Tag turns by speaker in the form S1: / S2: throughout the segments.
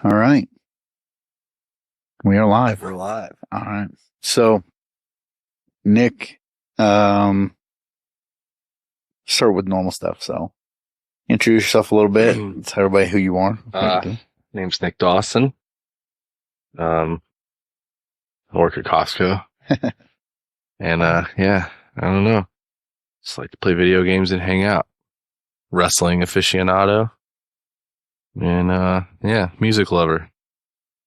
S1: All right. We are live.
S2: We're live.
S1: All right. So, Nick, um, start with normal stuff. So, introduce yourself a little bit. Tell everybody who you are. What you do.
S2: Name's Nick Dawson. I work at Costco. And, yeah, I don't know. Just like to play video games and hang out. Wrestling aficionado. And, yeah, music lover.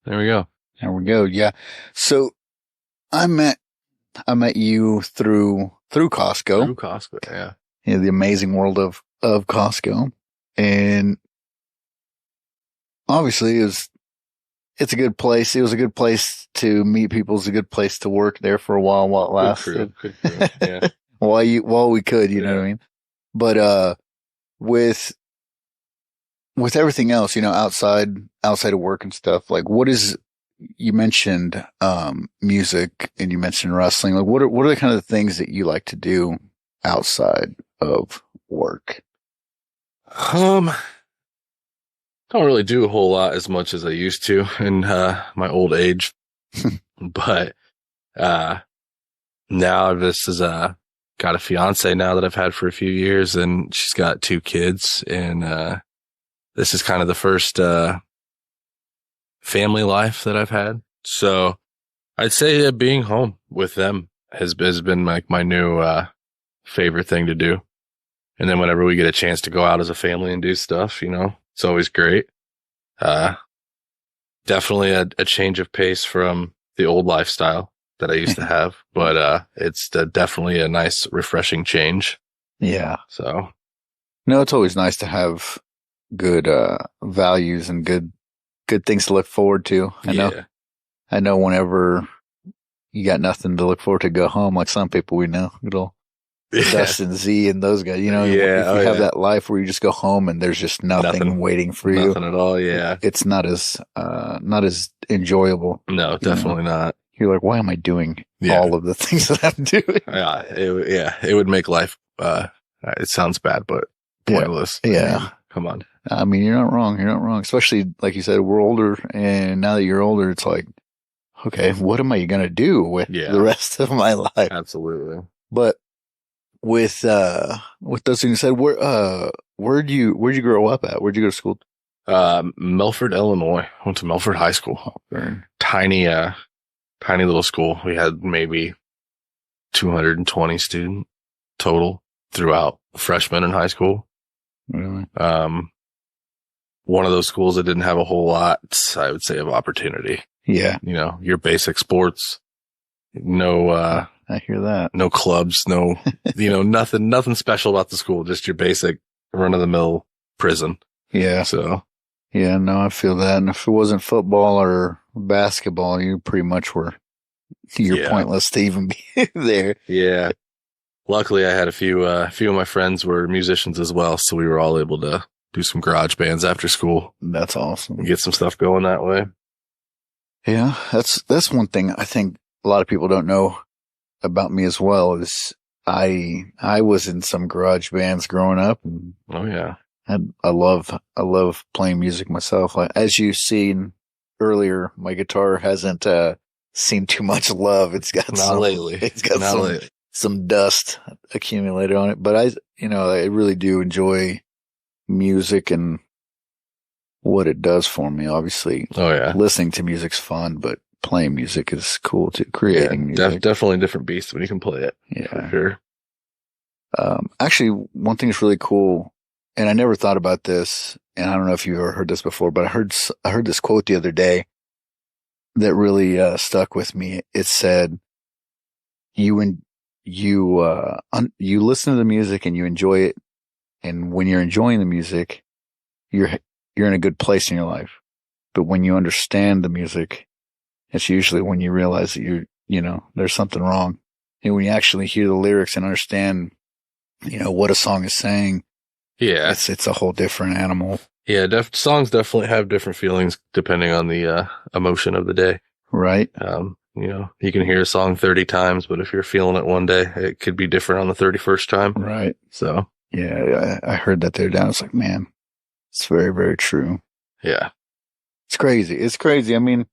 S2: There we go.
S1: There we go. Yeah. So, I met you through Costco.
S2: Through Costco, yeah.
S1: In the amazing world of Costco. And obviously it's a good place. It was a good place to meet people. It was a good place to work there for a while it lasted.
S2: Good crew. Yeah.
S1: while we could, you know what I mean? But, with everything else, outside of work and stuff, like you mentioned, music and you mentioned wrestling. Like what are the kind of things that you like to do outside of work?
S2: Don't really do a whole lot as much as I used to in my old age, but now this is got a fiance now that I've had for a few years, and she's got 2 kids, and this is kind of the first family life that I've had. So I'd say being home with them has been like my new favorite thing to do. And then whenever we get a chance to go out as a family and do stuff, it's always great. Definitely a change of pace from the old lifestyle that I used to have, but it's definitely a nice, refreshing change.
S1: Yeah.
S2: So,
S1: no, it's always nice to have good values and good things to look forward to. I know whenever you got nothing to look forward to, go home, like some people we know, Dawson Z and those guys, if you have that life where you just go home and there's just nothing waiting for you.
S2: Nothing at all. Yeah.
S1: It's not as enjoyable.
S2: No, definitely not.
S1: You're like, why am I doing all of the things that I'm doing?
S2: It would make life, it sounds bad, but pointless.
S1: Yeah.
S2: I mean, come on.
S1: I mean, you're not wrong. You're not wrong. Especially, like you said, we're older, and now that you're older, it's like, okay, what am I going to do with the rest of my life?
S2: Absolutely.
S1: But with those things said, where'd you grow up at? Where'd you go to school?
S2: Milford, Illinois. Went to Milford High School. Tiny little school. We had maybe 220 students total throughout freshman and high school.
S1: Really?
S2: One of those schools that didn't have a whole lot, I would say, of opportunity.
S1: Yeah.
S2: Your basic sports. No,
S1: I hear that.
S2: No clubs, no, nothing special about the school, just your basic run of the mill prison.
S1: Yeah.
S2: So.
S1: Yeah, no, I feel that. And if it wasn't football or basketball, you pretty much you're pointless to even be there.
S2: Yeah. Luckily I had a few of my friends were musicians as well. So we were all able to do some garage bands after school.
S1: That's awesome.
S2: Get some stuff going that way.
S1: Yeah. That's one thing I think a lot of people don't know about me as well is I was in some garage bands growing up. And
S2: oh yeah.
S1: I love playing music myself. As you've seen earlier, my guitar hasn't seen too much love. It's got
S2: lately.
S1: It's got some dust accumulated on it. But I really do enjoy music and what it does for me. Obviously, listening to music's fun, but playing music is cool too. Creating music,
S2: definitely a different beast when you can play it.
S1: Yeah,
S2: for sure.
S1: Actually, one thing that's really cool, and I never thought about this, and I don't know if you've ever heard this before, but I heard this quote the other day that really stuck with me. It said, you listen to the music and you enjoy it, and when you're enjoying the music, you're in a good place in your life. But when you understand the music, it's usually when you realize that there's something wrong. And when you actually hear the lyrics and understand, what a song is saying, it's a whole different animal.
S2: Yeah, songs definitely have different feelings depending on the emotion of the day.
S1: Right.
S2: You can hear a song 30 times, but if you're feeling it one day, it could be different on the 31st time.
S1: Right.
S2: So.
S1: Yeah, I heard that the other day. I was like, man, it's very, very true.
S2: Yeah.
S1: It's crazy. It's crazy. I mean,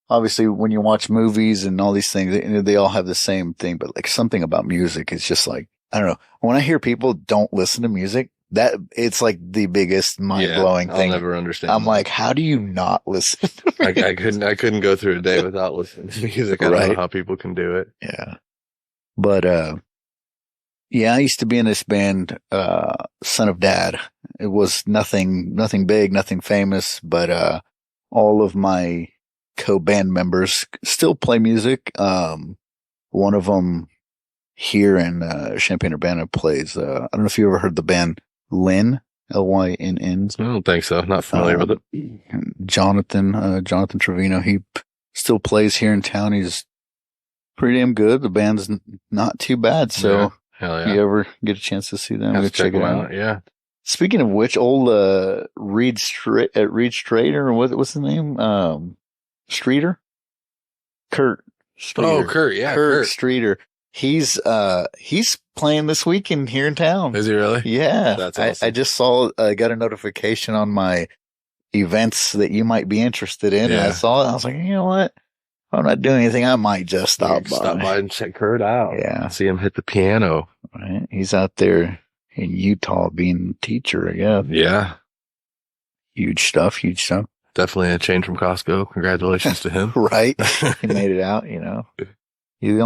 S1: obviously when you watch movies and all these things, they all have the same thing, but like something about music is just like, I don't know. When I hear people don't listen to music, that it's like the biggest mind blowing
S2: I'll
S1: thing.
S2: never understand.
S1: I'm like, how do you not listen to music?
S2: I couldn't go through a day without listening to music. I don't know how people can do it.
S1: Yeah. But, yeah, I used to be in this band, Son of Dad. It was nothing big, nothing famous, but, all of my co-band members still play music. One of them here in, Champaign-Urbana plays, I don't know if you ever heard the band Lynn, Lynn.
S2: I don't think so. Not familiar with it.
S1: Jonathan Trevino, he still plays here in town. He's pretty damn good. The band's not too bad. So
S2: Hell
S1: if
S2: yeah.
S1: you ever get a chance to see them,
S2: Have
S1: go
S2: to check
S1: check it
S2: them
S1: out.
S2: out. Yeah.
S1: Speaking of which, old Reed Strader, what's his name? Streeter? Kurt Streeter.
S2: Oh, Kurt. Yeah.
S1: Kurt Streeter. He's playing this weekend here in town.
S2: Is he really?
S1: Yeah.
S2: That's awesome.
S1: I just saw, got a notification on my events that you might be interested in. And I saw it. I was like, you know what? If I'm not doing anything, I might just stop by.
S2: Stop by and check Kurt out.
S1: Yeah.
S2: See him hit the piano.
S1: Right. He's out there in Utah being a teacher, I guess.
S2: Yeah.
S1: Huge stuff.
S2: Definitely a change from Costco. Congratulations to him.
S1: Right. He made it out, you know. You're the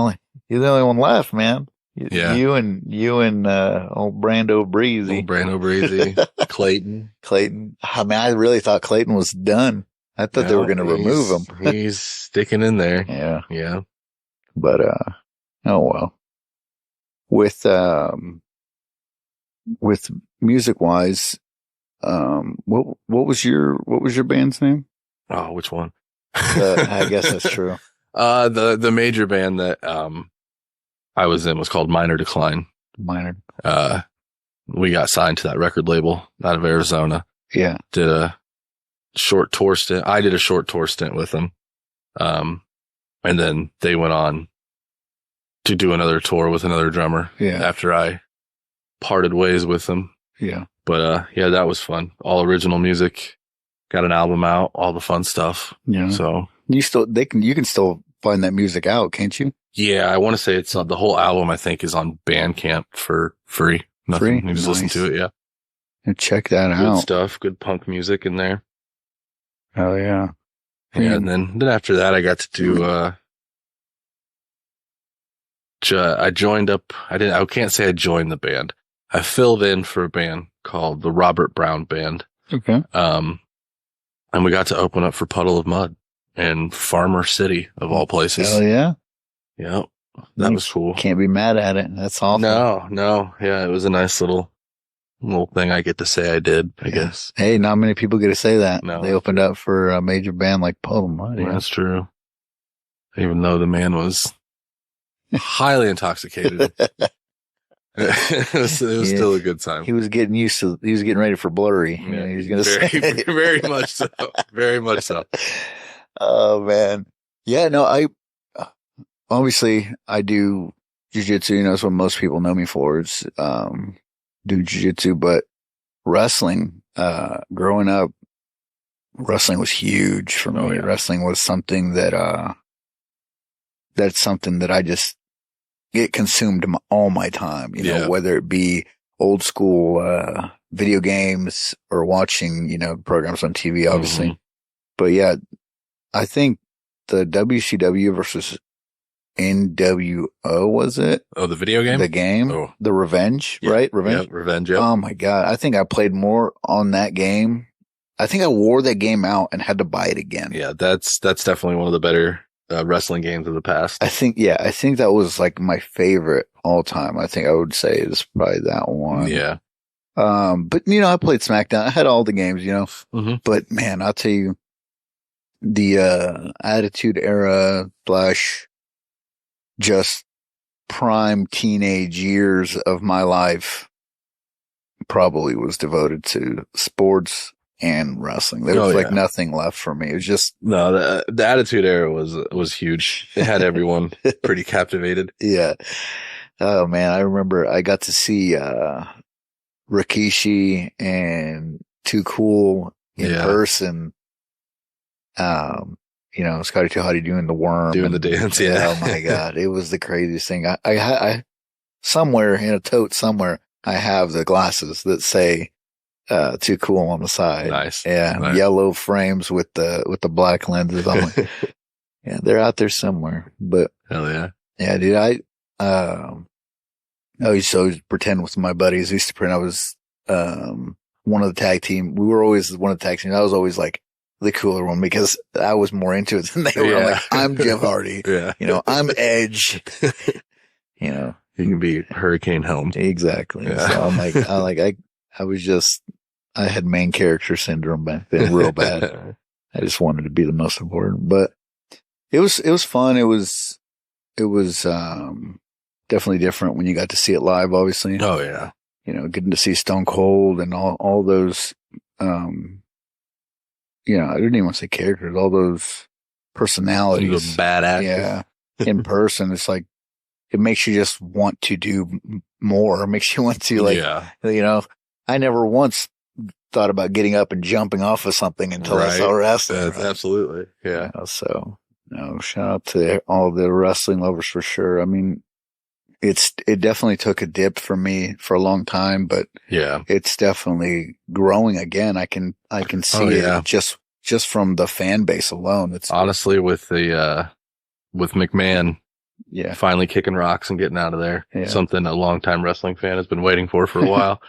S1: only one left, man.
S2: Yeah.
S1: You and old Brando Breezy.
S2: Old Brando Breezy. Clayton.
S1: I mean, I really thought Clayton was done. I thought they were going to remove him.
S2: He's sticking in there.
S1: Yeah.
S2: Yeah.
S1: But, oh well. With music wise, what was your band's name?
S2: Oh, which one?
S1: I guess that's true.
S2: The major band that, I was in was called Minor Decline.
S1: Minor.
S2: We got signed to that record label out of Arizona.
S1: Yeah.
S2: Did a short tour stint. I did a short tour stint with them. And then they went on to do another tour with another drummer.
S1: Yeah.
S2: After I parted ways with them.
S1: Yeah.
S2: But, yeah, that was fun. All original music. Got an album out, all the fun stuff.
S1: Yeah.
S2: So
S1: you can still find that music out, can't you?
S2: yeah, I want to say it's the whole album, I think, is on Bandcamp for free. Nothing.
S1: Free?
S2: You just listen to it. Yeah.
S1: And check that
S2: Good
S1: out.
S2: stuff. Good punk music in there.
S1: Oh yeah.
S2: Yeah. And then after that, I got to do, I joined up. I can't say I joined the band. I filled in for a band called the Robert Brown Band.
S1: Okay.
S2: And we got to open up for Puddle of Mud in Farmer City of all places.
S1: Hell yeah.
S2: Yep. That was cool.
S1: Can't be mad at it. That's awesome.
S2: No. Yeah. It was a nice little thing I get to say I did, I guess.
S1: Hey, not many people get to say that.
S2: No.
S1: They opened up for a major band like Puddle of Mud. Yeah.
S2: That's true. Even though the man was highly intoxicated. It was still a good time.
S1: He was getting ready for Blurry.
S2: Yeah.
S1: You know, he was going to say
S2: very much so. Very much so.
S1: Oh man. Yeah, no, obviously I do jiu-jitsu, you know, that's what most people know me for is, do jiu-jitsu, but wrestling, growing up, wrestling was huge for me.
S2: Oh, yeah.
S1: Wrestling was something that's something that it consumed all my time, you know, whether it be old school, video games or watching, you know, programs on TV, obviously. Mm-hmm. But yeah, I think the WCW versus NWO, was it?
S2: Oh, the video game?
S1: The game?
S2: Oh.
S1: The Revenge, right? Revenge?
S2: Yeah, Revenge, yeah.
S1: Oh my God. I think I played more on that game. I think I wore that game out and had to buy it again.
S2: Yeah, that's definitely one of the better wrestling games of the past.
S1: I think that was like my favorite all time. I think I would say is probably that one.
S2: Yeah.
S1: But you know, I played SmackDown. I had all the games, you know, but man, I'll tell you, the, Attitude Era / just prime teenage years of my life probably was devoted to sports and wrestling. There was nothing left for me. It was just
S2: the Attitude Era was huge. It had everyone pretty captivated.
S1: Yeah. Oh man, I remember I got to see Rikishi and Too Cool in person Scotty 2 Hotty doing the worm.
S2: Doing the dance, yeah.
S1: Oh my God. It was the craziest thing. I somewhere in a tote somewhere, I have the glasses that say, Too Cool on the side.
S2: Nice.
S1: Yeah.
S2: Nice.
S1: Yellow frames with the black lenses. I'm like, yeah, they're out there somewhere. But
S2: hell yeah.
S1: Yeah, dude, I used to always pretend with my buddies. I used to pretend I was, one of the tag team. We were always one of the tag teams. I was always like the cooler one because I was more into it than they were. I'm like, I'm Jeff Hardy.
S2: Yeah.
S1: I'm Edge.
S2: You can be Hurricane Helmed.
S1: Exactly.
S2: Yeah.
S1: So I had main character syndrome back then real bad. I just wanted to be the most important, but it was fun. It was definitely different when you got to see it live, obviously.
S2: Oh yeah.
S1: Getting to see Stone Cold and all those, I didn't even want to say characters, all those personalities.
S2: Those bad actors.
S1: Yeah. In person, it's like, it makes you just want to do more. It makes you want to I never once thought about getting up and jumping off of something until I saw wrestling.
S2: That's absolutely. Yeah.
S1: So, shout out to all the wrestling lovers for sure. I mean, it definitely took a dip for me for a long time, but
S2: yeah,
S1: it's definitely growing again. I can see it just from the fan base alone. It's
S2: honestly with McMahon, finally kicking rocks and getting out of there.
S1: Yeah.
S2: Something a longtime wrestling fan has been waiting for a while.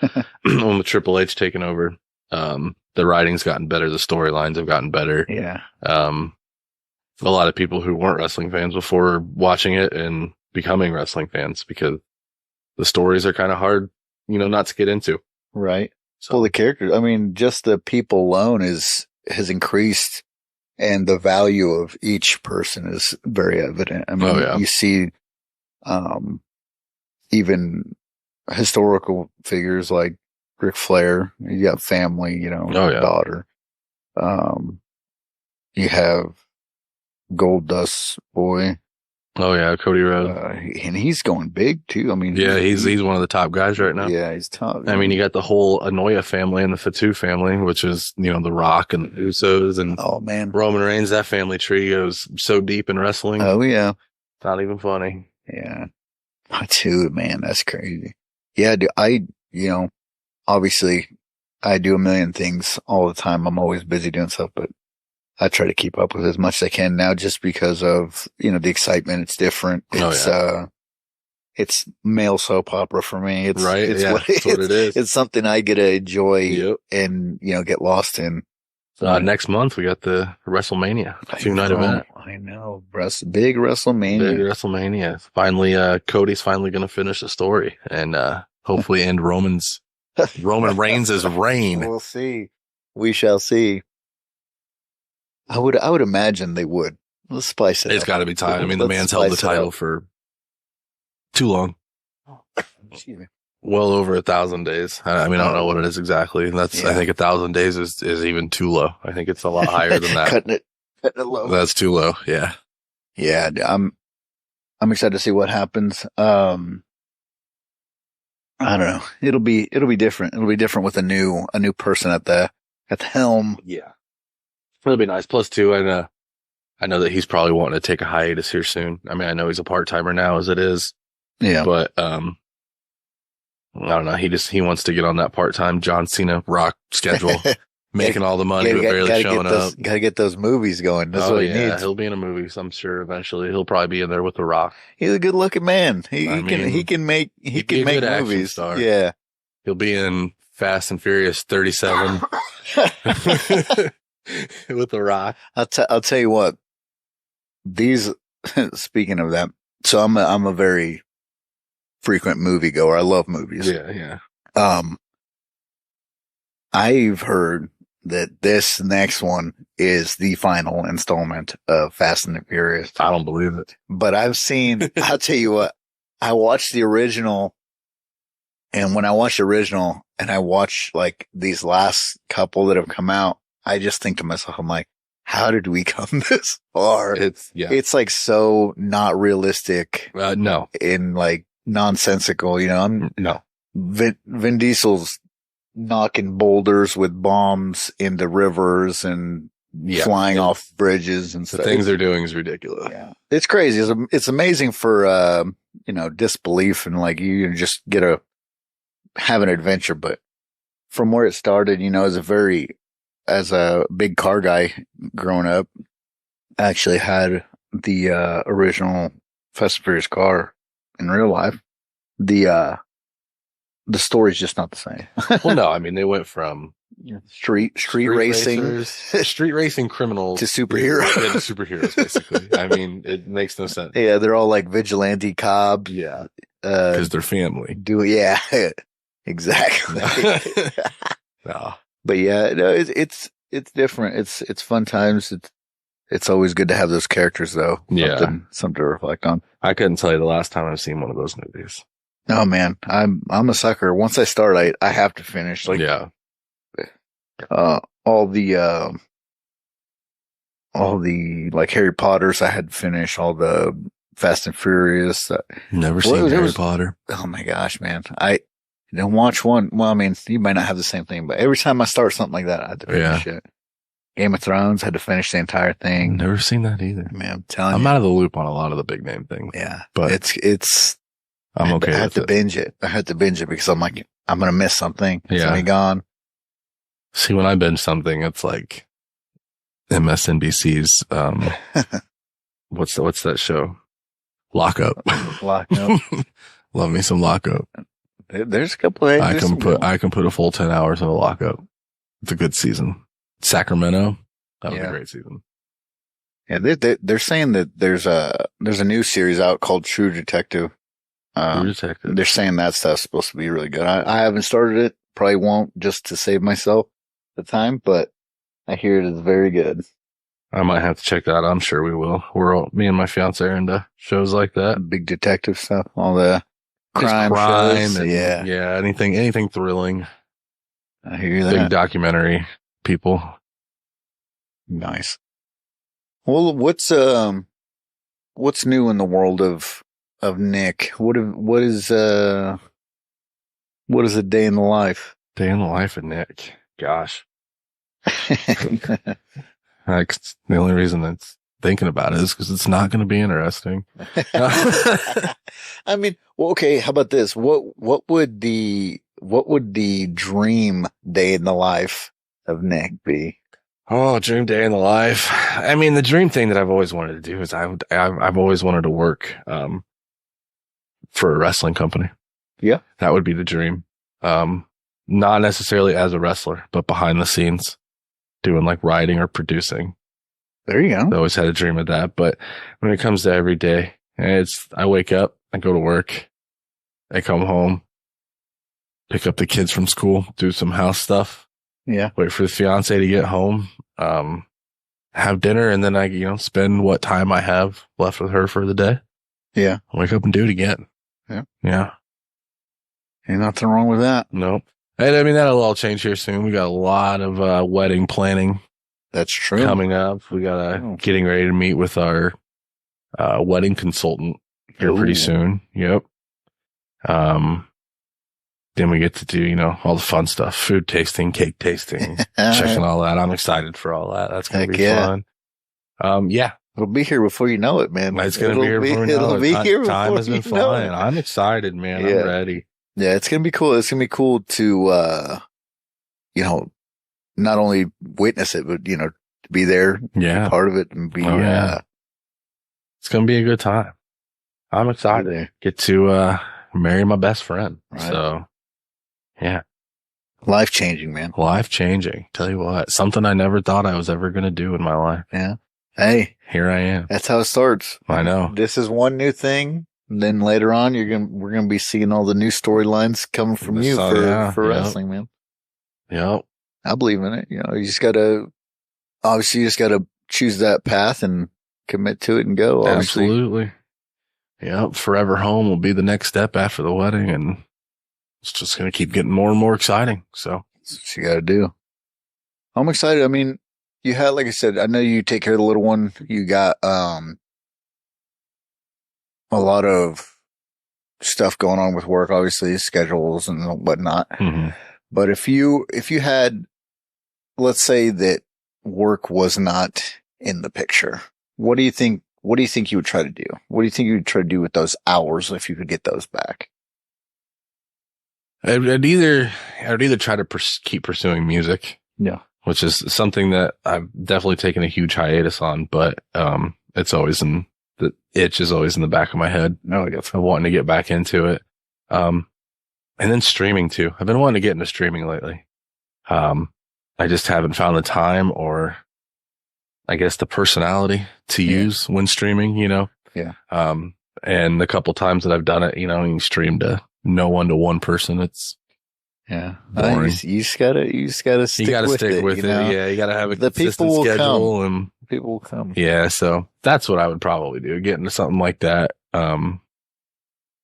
S2: When with Triple H taking over, the writing's gotten better. The storylines have gotten better.
S1: Yeah.
S2: A lot of people who weren't wrestling fans before watching it and becoming wrestling fans because the stories are kind of hard, not to get into.
S1: Right.
S2: So.
S1: Well, the characters, I mean, just the people alone has increased, and the value of each person is very evident. I mean, you see, even historical figures like Ric Flair, you got family, daughter. You have Gold Dust Boy.
S2: Oh yeah, Cody Rhodes,
S1: and he's going big too. I mean,
S2: he's one of the top guys right now.
S1: Yeah, he's top.
S2: I mean, you got the whole Anoya family and the Fatu family, which is The Rock and the Usos and Roman Reigns. That family tree goes so deep in wrestling.
S1: Oh yeah,
S2: not even funny.
S1: Yeah, Fatu, man, that's crazy. Yeah, obviously, I do a million things all the time. I'm always busy doing stuff, but I try to keep up with as much as I can now just because of, the excitement. It's different. It's male soap opera for me. It's what it is. It's something I get to enjoy and, get lost in.
S2: Next month we got the WrestleMania 2-night event.
S1: I know. Big WrestleMania.
S2: Big WrestleMania. Finally, Cody's finally going to finish the story and, hopefully end Roman Reigns' reign.
S1: We'll see. We shall see. I would imagine they would. Let's spice it up.
S2: It's got to be time. I mean, the man's held the title for too long.
S1: Excuse me.
S2: Well over 1,000 days. I mean, I don't know what it is exactly. I think 1,000 days is even too low. I think it's a lot higher than that.
S1: Cutting it low.
S2: That's too low. Yeah.
S1: Yeah. I'm excited to see what happens. I don't know. It'll be different. It'll be different with a new person at the helm.
S2: Yeah. It'll be nice. Plus, too, I know that he's probably wanting to take a hiatus here soon. I mean, I know he's a part-timer now as it is.
S1: Yeah.
S2: But, I don't know. He wants to get on that part-time John Cena Rock schedule, making all the money, but barely showing up.
S1: Gotta get those movies going. That's what he needs.
S2: He'll be in a movie, so I'm sure eventually he'll probably be in there with The Rock.
S1: He's a good-looking man. He can make movies.
S2: Star.
S1: Yeah.
S2: He'll be in Fast and Furious 37 with The Rock.
S1: I'll tell you what. Speaking of that, so I'm a very frequent moviegoer. I love movies.
S2: Yeah.
S1: I've heard that this next one is the final installment of Fast and the Furious.
S2: I don't believe it.
S1: But I'll tell you what, I watched the original, and when I watched the original and I watch like these last couple that have come out, I just think to myself, I'm like, how did we come this far? It's like so not realistic.
S2: No.
S1: In like nonsensical,
S2: no.
S1: Vin Diesel's knocking boulders with bombs into rivers and flying off bridges and
S2: The
S1: stuff.
S2: things they're doing is ridiculous.
S1: Yeah. It's crazy. It's amazing for, disbelief and like you just have an adventure. But from where it started, as a big car guy growing up, I actually had the original Fast and Furious car in real life. The story's just not the same.
S2: Well, no, I mean, they went from
S1: Street racing,
S2: racers, street racing criminals
S1: to superheroes.
S2: Yeah, to superheroes, basically. I mean, it makes no sense.
S1: Yeah, they're all like vigilante cops.
S2: Yeah, because they're family.
S1: Yeah, exactly.
S2: No.
S1: But yeah, no, it's different. It's fun times. It's always good to have those characters though. Something to reflect on.
S2: I couldn't tell you the last time I've seen one of those movies.
S1: Oh man, I'm a sucker. Once I start, I have to finish. Like,
S2: yeah.
S1: All the like Harry Potters, I had to finish. All the Fast and Furious.
S2: Never seen Harry Potter.
S1: Oh my gosh, man! I don't watch one. Well, I mean, you might not have the same thing, but every time I start something like that, I have to finish it. Game of Thrones, had to finish the entire thing.
S2: Never seen that either.
S1: Man, I'm telling you,
S2: I'm out of the loop on a lot of the big name things.
S1: Yeah,
S2: but
S1: it's.
S2: I'm okay.
S1: I have to binge it. I have to binge it because I'm like, I'm gonna miss something. It's gonna be gone.
S2: See, when I binge something, it's like MSNBC's what's that show? Lockup.
S1: Lockup.
S2: Love me some Lockup.
S1: There's a couple of
S2: I can put a full 10 hours on a Lockup. It's a good season. Sacramento. That was a great season.
S1: Yeah, they're saying that there's a new series out called True Detective.
S2: True Detective.
S1: They're saying that stuff's supposed to be really good. I haven't started it. Probably won't, just to save myself the time, but I hear it is very good.
S2: I might have to check that out. I'm sure we will. Me and my fiance are into shows like that.
S1: Big detective stuff, all the crime shows.
S2: And, anything thrilling.
S1: I hear that.
S2: Big documentary people.
S1: Nice. Well, what's new in the world of Nick? What is a day in the life?
S2: Day in the life of Nick. Gosh. The only reason that's thinking about it is because it's not going to be interesting.
S1: I mean, well, okay. How about this? What would the dream day in the life of Nick be?
S2: Oh, dream day in the life. I mean, the dream thing that I've always wanted to do is I've always wanted to work for a wrestling company.
S1: Yeah,
S2: that would be the dream. Not necessarily as a wrestler, but behind the scenes, doing like writing or producing.
S1: There you go.
S2: I always had a dream of that. But when it comes to every day, I wake up, I go to work, I come home, pick up the kids from school, do some house stuff.
S1: Yeah.
S2: Wait for the fiance to get home, have dinner, and then I, spend what time I have left with her for the day.
S1: Yeah.
S2: Wake up and do it again.
S1: Yeah.
S2: Yeah.
S1: Ain't nothing wrong with that.
S2: Nope. And I mean, that'll all change here soon. We got a lot of wedding planning.
S1: That's true.
S2: Coming up. We got getting ready to meet with our wedding consultant here pretty soon. Yep. Then we get to do, all the fun stuff, food tasting, cake tasting, checking all that. I'm excited for all that. That's going to be fun. Yeah.
S1: It'll be here before you know it, man.
S2: It's going to be here before you know it. Time has been flying. I'm excited, man. Yeah. I'm ready.
S1: Yeah, it's going to be cool. It's going to be cool to, not only witness it, but, to be there, part of it, and be,
S2: it's going to be a good time. I'm excited. Get to, marry my best friend. Right. So, yeah.
S1: Life changing, man.
S2: Life changing. Tell you what, something I never thought I was ever going to do in my life.
S1: Yeah. Hey,
S2: here I am.
S1: That's how it starts.
S2: I know.
S1: This is one new thing. And then later on, we're going to be seeing all the new storylines coming from you for wrestling, man.
S2: Yep.
S1: I believe in it. You just gotta choose that path and commit to it and go. Obviously.
S2: Absolutely. Yep. Forever home will be the next step after the wedding, and it's just going to keep getting more and more exciting. So
S1: that's what you got to do. I'm excited. I mean, you had, like I said, I know you take care of the little one. You got, a lot of stuff going on with work, obviously schedules and whatnot.
S2: Mm-hmm.
S1: But if you had, let's say that work was not in the picture, what do you think? What do you think you would try to do? What do you think you would try to do with those hours if you could get those back?
S2: I'd either try to keep pursuing music.
S1: Yeah.
S2: Which is something that I've definitely taken a huge hiatus on, but it's always the itch is always in the back of my head.
S1: No, I guess
S2: of wanting to get back into it. And then streaming too. I've been wanting to get into streaming lately. I just haven't found the time or I guess the personality to use when streaming, you know?
S1: Yeah.
S2: And the couple times that I've done it, you know, you stream to no one to one person. It's boring.
S1: You just gotta stick with it.
S2: Yeah. You gotta have a
S1: the
S2: consistent
S1: people will
S2: schedule
S1: come.
S2: and
S1: people will come.
S2: Yeah. So that's what I would probably do. Get into something like that.
S1: I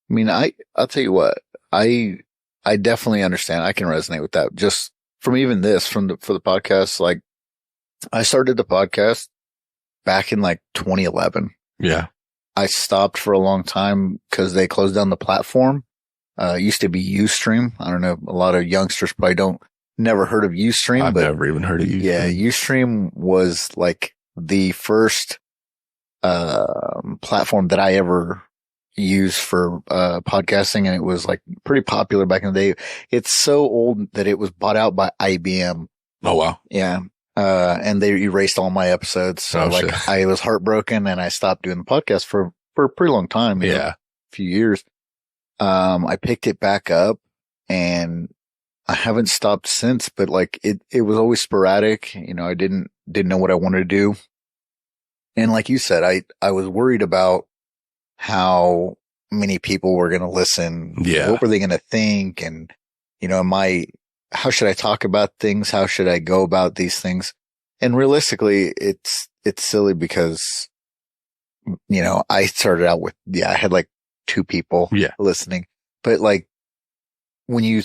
S1: mean, I'll tell you what, I definitely understand. I can resonate with that. Just from even this, for the podcast, like I started the podcast back in like 2011.
S2: Yeah.
S1: I stopped for a long time because they closed down the platform. It used to be Ustream. I don't know. A lot of youngsters probably never heard of Ustream.
S2: I've never even heard of Ustream.
S1: Yeah. Ustream was like the first, platform that I ever used for, podcasting. And it was like pretty popular back in the day. It's so old that it was bought out by IBM.
S2: Oh, wow.
S1: Yeah. And they erased all my episodes. So shit. I was heartbroken and I stopped doing the podcast for a pretty long time.
S2: Yeah.
S1: A few years. I picked it back up and I haven't stopped since, but like it was always sporadic. You know, I didn't know what I wanted to do. And like you said, I was worried about how many people were going to listen.
S2: Yeah.
S1: What were they going to think? And, you know, how should I talk about things? How should I go about these things? And realistically, it's silly because, you know, I started out with, I had like 2 people listening, but like when you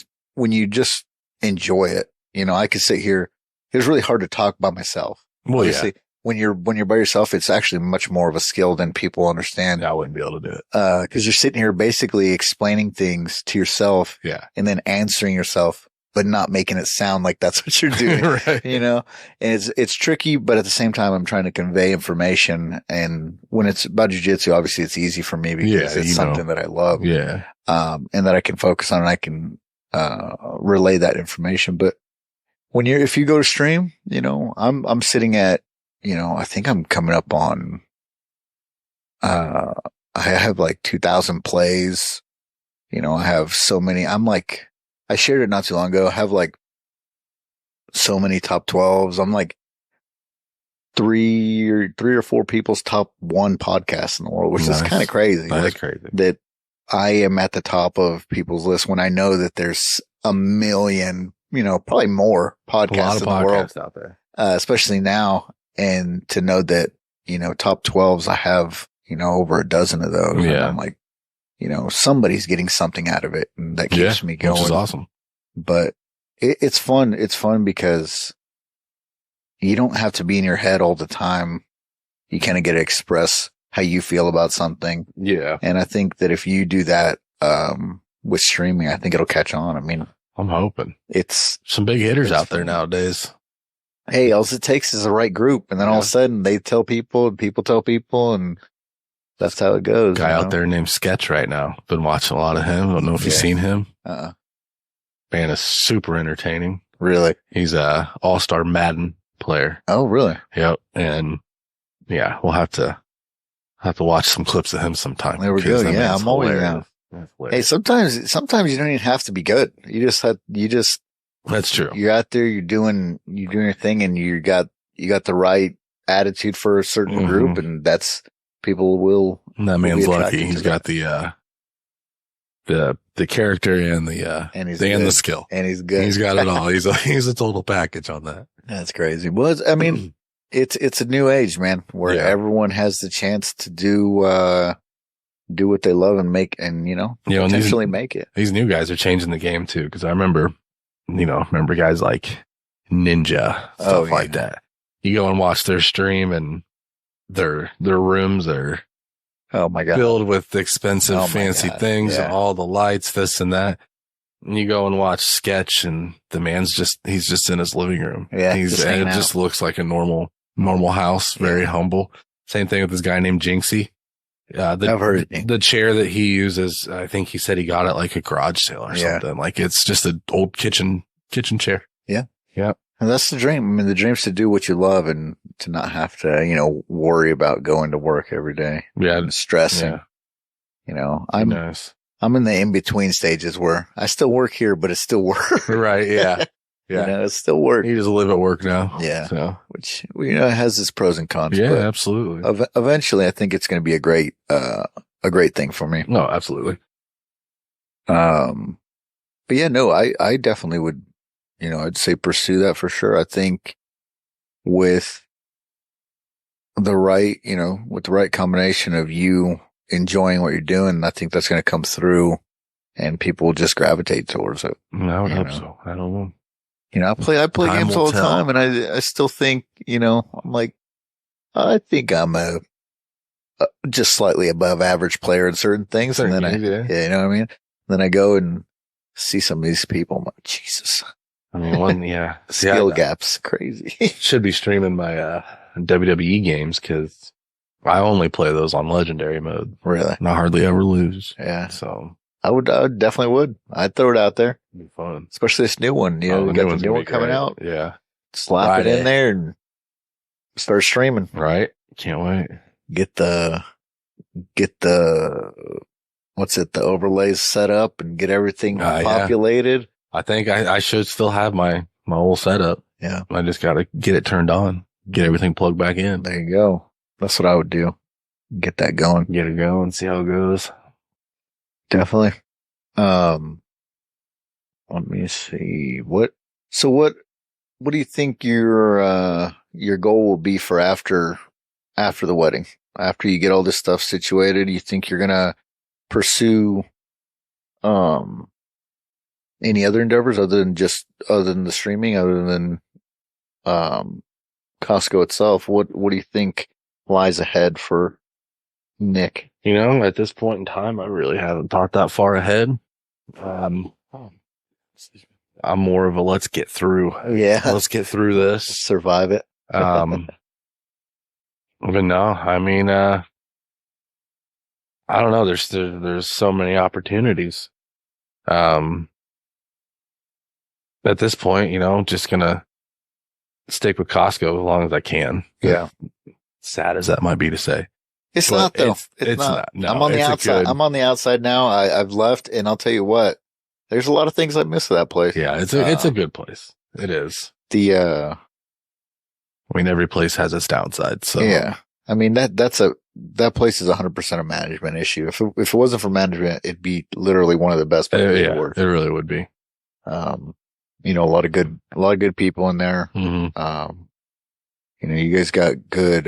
S1: just enjoy it, you know, I could sit here. It was really hard to talk by myself.
S2: Well,
S1: obviously, when you're by yourself, it's actually much more of a skill than people understand.
S2: I wouldn't be able to do it.
S1: Cause you're sitting here basically explaining things to yourself.
S2: Yeah.
S1: And then answering yourself, but not making it sound like that's what you're doing.
S2: Right.
S1: You know, and it's tricky, but at the same time, I'm trying to convey information. And when it's about jiu-jitsu, obviously it's easy for me because it's something that I love.
S2: Yeah.
S1: And that I can focus on and I can, relay that information. But if you go to stream, you know, I'm sitting at, you know, I think I'm coming up on, I have like 2,000 plays. You know, I have so many, I shared it not too long ago. I have like so many top 12s. I'm like 3 or 4 people's top 1 podcast in the world, which is kind of crazy.
S2: That's crazy.
S1: That I am at the top of people's list when I know that there's a million, you know, probably more podcasts in the world
S2: out there,
S1: especially now. And to know that, you know, top 12s, I have, you know, over a dozen of those.
S2: Yeah.
S1: And I'm like, you know, somebody's getting something out of it and that keeps me going.
S2: Which is awesome.
S1: But it's fun. It's fun because you don't have to be in your head all the time. You kind of get to express how you feel about something.
S2: Yeah.
S1: And I think that if you do that, with streaming, I think it'll catch on. I mean,
S2: I'm hoping
S1: it's
S2: some big hitters out there nowadays.
S1: Hey, all it takes is the right group. And then all of a sudden they tell people and people tell people and that's how it goes.
S2: Guy out there named Sketch right now. Been watching a lot of him. Don't know if you've seen him. Man is super entertaining.
S1: Really?
S2: He's a all-star Madden player.
S1: Oh, really?
S2: Yep. And yeah, we'll have to watch some clips of him sometime.
S1: There we go. Yeah, I'm always down. Hey, sometimes you don't even have to be good. That's
S2: true.
S1: You're out there, you're doing your thing and you got the right attitude for a certain group and that's people will.
S2: And that man's lucky. He's got the character and the skill.
S1: And he's good.
S2: He's got it all. He's a total package on that.
S1: That's crazy. Well, I mean, it's a new age, man, where everyone has the chance to do what they love and make, and, you know, potentially make it.
S2: These new guys are changing the game too. Cause I remember guys like Ninja, stuff like that. You go and watch their stream and their rooms are,
S1: oh my God,
S2: filled with expensive, fancy things, and all the lights, this and that. You go and watch Sketch, and the man's he's just in his living room.
S1: Yeah,
S2: and it just looks like a normal house, very humble. Same thing with this guy named Jinxie.
S1: I've heard it.
S2: The chair that he uses, I think he said he got it like a garage sale or something. Like it's just an old kitchen chair.
S1: Yeah.
S2: Yeah.
S1: And that's the dream. I mean, the dream's to do what you love and to not have to, worry about going to work every day.
S2: Yeah.
S1: And stressing.
S2: Yeah.
S1: I'm in the in-between stages where I still work here, but it's still work.
S2: Right. Yeah. Yeah.
S1: It's still work.
S2: You just live at work now.
S1: Yeah.
S2: So.
S1: Which, has its pros and cons.
S2: Yeah, absolutely.
S1: Eventually, I think it's going to be a great thing for me.
S2: No, absolutely.
S1: But yeah, no, I definitely would, I'd say pursue that for sure. I think with the right, with the right combination of you enjoying what you're doing, I think that's going to come through and people will just gravitate towards it.
S2: I would hope so. I don't know.
S1: I play
S2: Time
S1: games all the time and I still think, I'm like, I think I'm a just slightly above average player in certain things. And then you know what I mean? Then I go and see some of these people. I'm like, Jesus.
S2: I mean,
S1: skill gaps crazy.
S2: Should be streaming my WWE games because I only play those on legendary mode.
S1: Really?
S2: And I hardly ever lose.
S1: Yeah.
S2: So
S1: I definitely would. I'd throw it out there.
S2: It'd be fun.
S1: Especially this new one. We got the new one coming out.
S2: Yeah.
S1: Slap it in there and start streaming.
S2: Right. Can't wait.
S1: Get the the overlays set up and get everything populated.
S2: Yeah. I think I should still have my whole setup.
S1: Yeah.
S2: I just got to get it turned on, get everything plugged back in.
S1: There you go. That's what I would do. Get that going.
S2: Get it going, see how it goes.
S1: Definitely. Let me see. What do you think your goal will be for after the wedding? After you get all this stuff situated, you think you're going to pursue, any other endeavors other than the streaming, other than, Costco itself? What do you think lies ahead for Nick?
S2: At this point in time, I really haven't thought that far ahead. I'm more of a let's get through.
S1: Yeah.
S2: Let's get through this.
S1: Survive it.
S2: But no, I mean, I don't know. There's so many opportunities. At this point, just gonna stick with Costco as long as I can.
S1: Yeah.
S2: Sad as that might be to say.
S1: It's not though. It's not. No, I'm on the outside. I'm on the outside now. I've left, and I'll tell you what. There's a lot of things I miss of that place.
S2: Yeah, it's a good place. It is.
S1: I
S2: mean, every place has its downside. So
S1: yeah, I mean that place is 100% a management issue. If it wasn't for management, it'd be literally one of the best places to work.
S2: It really would be.
S1: A lot of good people in there.
S2: Mm-hmm.
S1: You guys got good.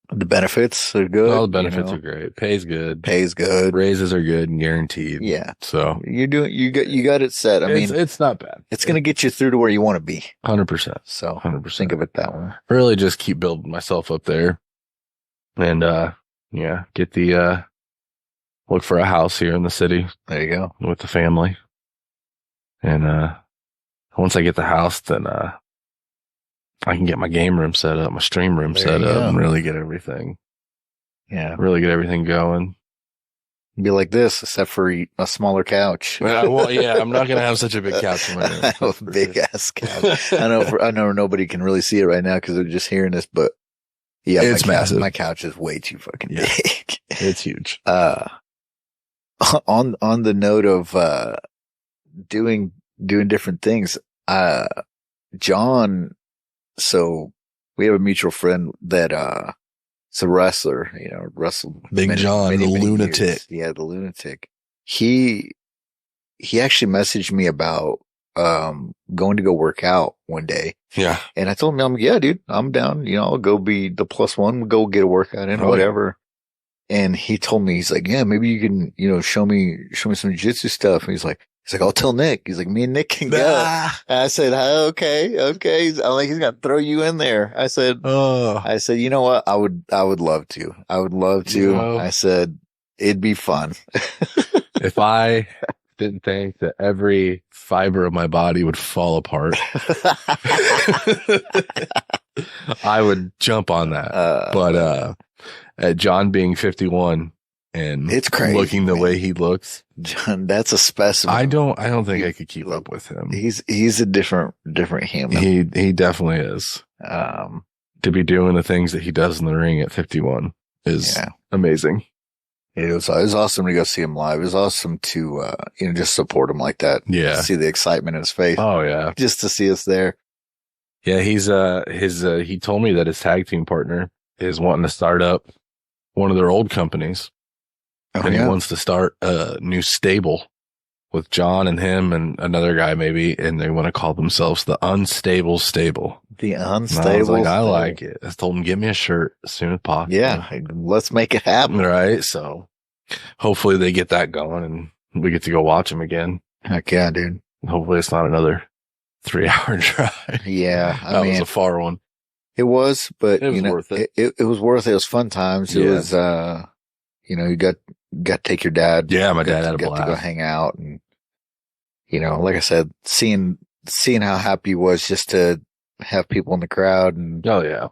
S1: The benefits are good.
S2: All the benefits are great. Pays good. Raises are good and guaranteed.
S1: Yeah.
S2: So
S1: you got it set. I mean,
S2: it's not bad.
S1: It's going to get you through to where you want to be.
S2: 100%.
S1: So
S2: 100%.
S1: Think of it that way.
S2: Really just keep building myself up there and, get the, look for a house here in the city.
S1: There you go.
S2: With the family. And, once I get the house, then, I can get my game room set up, my stream room set up, and really get everything.
S1: Yeah.
S2: Really get everything going.
S1: Be like this, except for a smaller couch.
S2: Well, yeah, I'm not going to have such a big couch in my room.
S1: I have a big ass couch. I know nobody can really see it right now because they're just hearing this, but yeah,
S2: it's massive.
S1: My couch is way too fucking big.
S2: It's huge.
S1: On the note of, doing different things, John, so we have a mutual friend that, is a wrestler, wrestled.
S2: Big John, the lunatic.
S1: Years. Yeah, the lunatic. He actually messaged me about, going to go work out one day.
S2: Yeah.
S1: And I told him, I'm like, yeah, dude, I'm down. I'll go be the +1, go get a workout in, whatever. And he told me, he's like, yeah, maybe you can, show me some jiu-jitsu stuff. And he's like, I'll tell Nick. He's like, me and Nick can go. And I said, okay. I'm like, he's going to throw you in there. I said, you know what? I would love to. I would love to. I said, it'd be fun.
S2: If I didn't think that every fiber of my body would fall apart, I would jump on that. But at John being 51 and
S1: it's crazy,
S2: looking the
S1: man.
S2: way he looks,
S1: John, that's a specimen.
S2: I don't think I could keep up with him.
S1: He's a different human.
S2: He definitely is. To be doing the things that he does in the ring at 51 is amazing.
S1: It was awesome to go see him live. It was awesome to, just support him like that.
S2: Yeah.
S1: See the excitement in his face.
S2: Oh yeah.
S1: Just to see us there.
S2: Yeah. He told me that his tag team partner is wanting to start up one of their old companies. He wants to start a new stable with John and him and another guy maybe, and they want to call themselves the Unstable Stable.
S1: The Unstable.
S2: I was like, I like it. I told him, get me a shirt as soon as possible.
S1: Yeah, let's make it happen.
S2: Right. So hopefully they get that going and we get to go watch them again.
S1: Heck yeah, dude.
S2: Hopefully it's not another 3-hour drive.
S1: Yeah.
S2: That was a far one.
S1: It was, but
S2: it was worth it.
S1: It was worth it. It was fun times. It was, you got to take your dad.
S2: Yeah, my dad had a blast.
S1: To go hang out and, like I said, seeing how happy he was just to have people in the crowd and being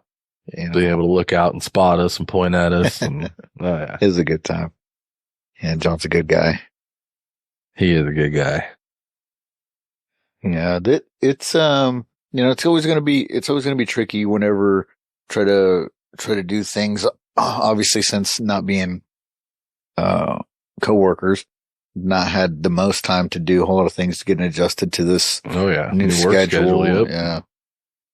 S1: able to look out and spot us and point at us and it was a good time. Yeah, John's a good guy.
S2: He is a good guy.
S1: Yeah, it's it's always going to be tricky whenever try to do things, obviously, since not being coworkers, not had the most time to do a whole lot of things to get adjusted to this new schedule.
S2: Yep.
S1: Yeah.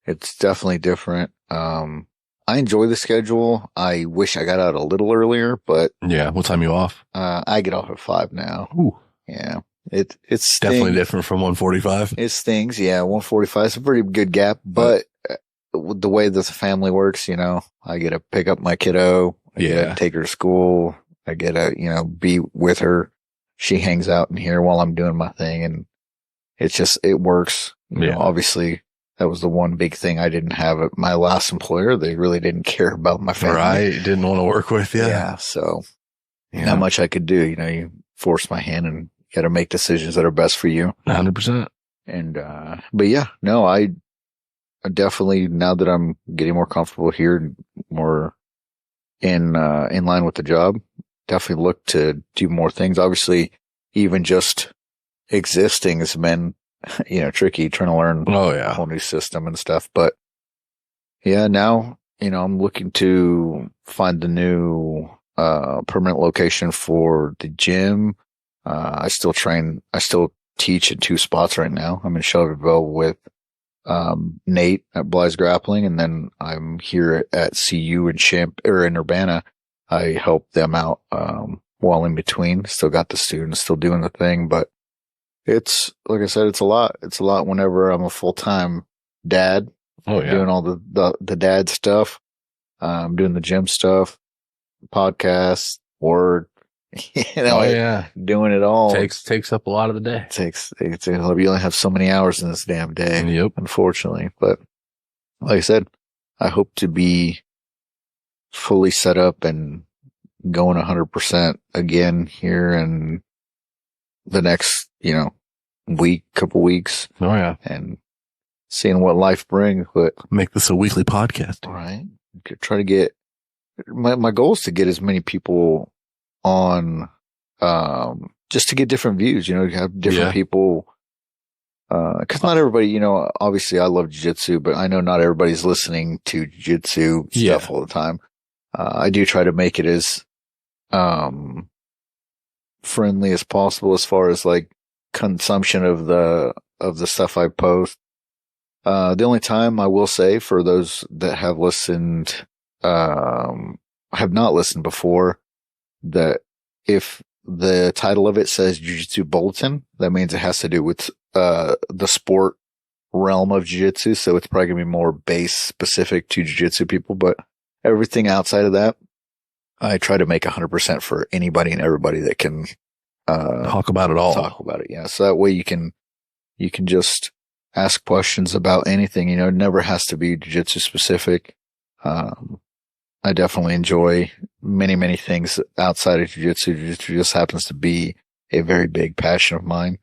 S1: It's definitely different. I enjoy the schedule. I wish I got out a little earlier, but
S2: yeah. What time are you off?
S1: I get off at 5 now.
S2: Ooh.
S1: Yeah. It's
S2: definitely different from 1:45.
S1: It's things. Yeah. 1:45 is a pretty good gap, but the way that the family works, I get to pick up my kiddo. I get to take her to school. I get to, be with her. She hangs out in here while I'm doing my thing, and it works. Obviously, that was the one big thing I didn't have at my last employer. They really didn't care about my family.
S2: Right. Didn't want to work with you.
S1: Yeah. So not much I could do. You force my hand and you got to make decisions that are best for you.
S2: 100%.
S1: And, but yeah, no, I definitely, now that I'm getting more comfortable here, more in line with the job, definitely look to do more things. Obviously, even just existing has been, tricky, trying to learn a whole new system and stuff. But yeah, now, I'm looking to find the new, permanent location for the gym. I still teach in 2 spots right now. I'm in Shelbyville with, Nate at Bly's Grappling, and then I'm here at CU in Urbana. I help them out, while in between. Still got the students, still doing the thing, but it's, like I said, it's a lot. It's a lot whenever I'm a full-time dad.
S2: Oh yeah.
S1: Doing all the dad stuff. Doing the gym stuff, podcasts, work, doing it all.
S2: Takes up a lot of the day.
S1: You only have so many hours in this damn day.
S2: Yep.
S1: Unfortunately. But like I said, I hope to be fully set up and going 100% again here in the next, couple weeks.
S2: Oh yeah.
S1: And seeing what life brings. But
S2: make this a weekly podcast.
S1: Right. Try to get, my goal is to get as many people on, just to get different views, have different people. Cause not everybody, obviously I love jiu-jitsu, but I know not everybody's listening to jiu-jitsu stuff all the time. I do try to make it as, friendly as possible as far as like consumption of the stuff I post. The only time I will say for those that have listened, have not listened before, that if the title of it says Jiu-Jitsu Bulletin, that means it has to do with, the sport realm of jiu-jitsu. So it's probably gonna be more base specific to jiu-jitsu people, but everything outside of that, I try to make 100% for anybody and everybody that can,
S2: talk about it all.
S1: Talk about it. Yeah. So that way you can just ask questions about anything, it never has to be jiu-jitsu specific. I definitely enjoy many, many things outside of jiu-jitsu. Jiu-jitsu just happens to be a very big passion of mine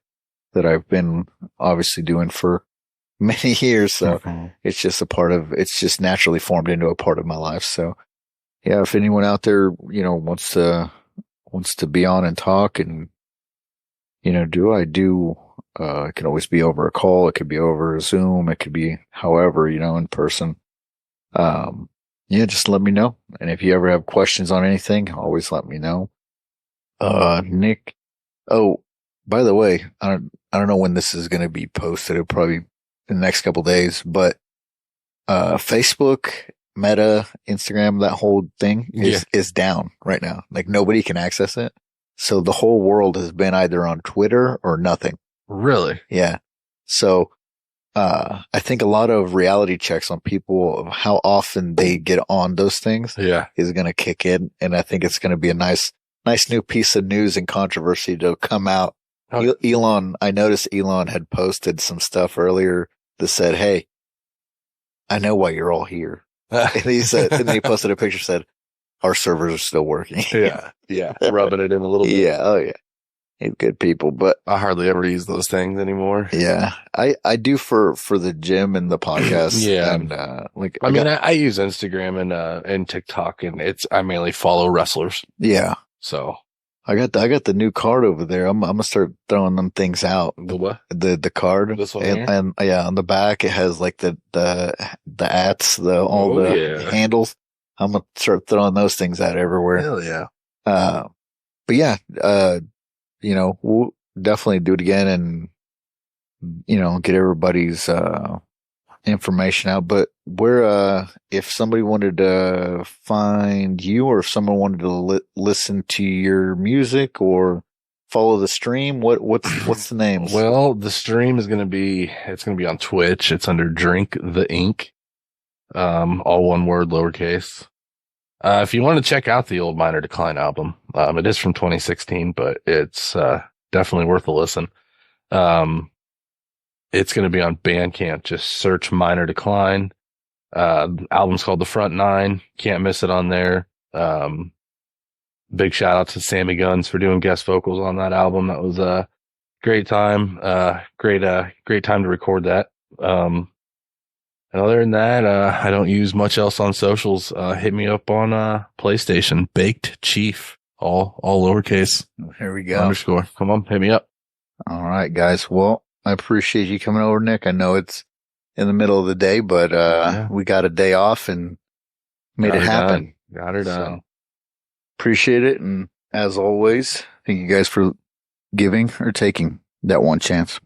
S1: that I've been obviously doing for many years. So it's just it's just naturally formed into a part of my life. So yeah, if anyone out there, wants to be on and talk and, it can always be over a call. It could be over Zoom. It could be however, in person. Yeah, just let me know. And if you ever have questions on anything, always let me know. Nick. Oh, by the way, I don't know when this is going to be posted. It'll probably be in the next couple of days, but, Facebook, Meta, Instagram, that whole thing is down right now. Like nobody can access it. So the whole world has been either on Twitter or nothing.
S2: Really?
S1: Yeah. So, I think a lot of reality checks on people of how often they get on those things is going to kick in. And I think it's going to be a nice new piece of news and controversy to come out. Elon, I noticed Elon had posted some stuff earlier that said, "Hey, I know why you're all here." And and he posted a picture said, "Our servers are still working."
S2: Yeah. Rubbing it in a little bit.
S1: Yeah. Oh yeah. Good people, but
S2: I hardly ever use those things anymore.
S1: Yeah. I do for the gym and the podcast.
S2: Yeah.
S1: And,
S2: I use Instagram and TikTok, and I mainly follow wrestlers.
S1: Yeah.
S2: So
S1: I got the new card over there. I'm gonna start throwing them things out.
S2: The what?
S1: The card.
S2: This one
S1: and yeah, on the back it has like the ats, all the handles. I'm gonna start throwing those things out everywhere.
S2: Hell yeah.
S1: But yeah, we'll definitely do it again and, get everybody's, information out. But if somebody wanted to find you or if someone wanted to listen to your music or follow the stream, what's the names?
S2: Well, the stream it's going to be on Twitch. It's under Drink the Ink. All one word, lowercase. If you want to check out the old Minor Decline album, it is from 2016, but it's definitely worth a listen. It's going to be on Bandcamp. Just search Minor Decline. Album's called The Front Nine. Can't miss it on there. Big shout out to Sammy Guns for doing guest vocals on that album. That was a great time. Great time to record that. And other than that, I don't use much else on socials. Hit me up on PlayStation, Baked Chief, all lowercase.
S1: Here we go.
S2: _ Come on, hit me up.
S1: All right, guys. Well, I appreciate you coming over, Nick. I know it's in the middle of the day, but we got a day off and made it happen.
S2: Got her done.
S1: So, appreciate it, and as always, thank you guys for giving or taking that one chance.